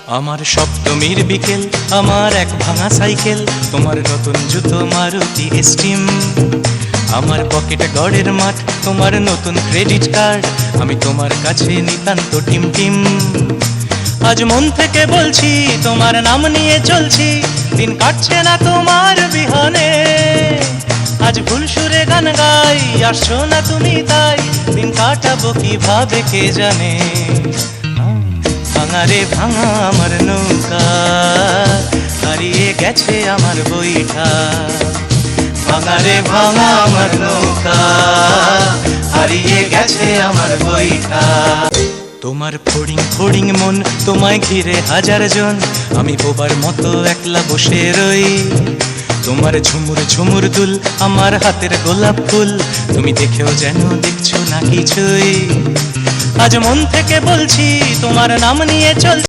আমার সপ্তমীর বিকেল, আমার এক ভাঙা সাইকেল, তোমার নতুন জুতো মারুতি স্টিম, আমার পকেটে গড়ের মাঠ, তোমার নতুন ক্রেডিট কার্ড, আমি তোমার কাছে নিতান্ত টিম টিম। আজ মন থেকে বলছি, তোমার নাম নিয়ে চলছি, দিন কাটছে না তোমার বিহনে। আজ ভুল সুরে গান গাই, আসছো না তুমি তাই, দিন কাটাবো কিভাবে কে জানে। ভাঙা রে ভাঙা আমার নৌকা, হারিয়ে গেছে আমার বইটা। ভাঙা রে ভাঙা আমার নৌকা, হারিয়ে গেছে আমার বইটা। তোমার ফড়িং ফড়িং মন, তোমায় ঘিরে হাজার জন, আমি বোবার মতো একলা বসে রই। তোমার ঝুমুর ঝুমুর দুল, আমার হাতের গোলাপ ফুল, তুমি দেখেও যেন দেখছো না কিছুই। আজ মন থেকে বলছি, তোমার নাম নিয়ে চল।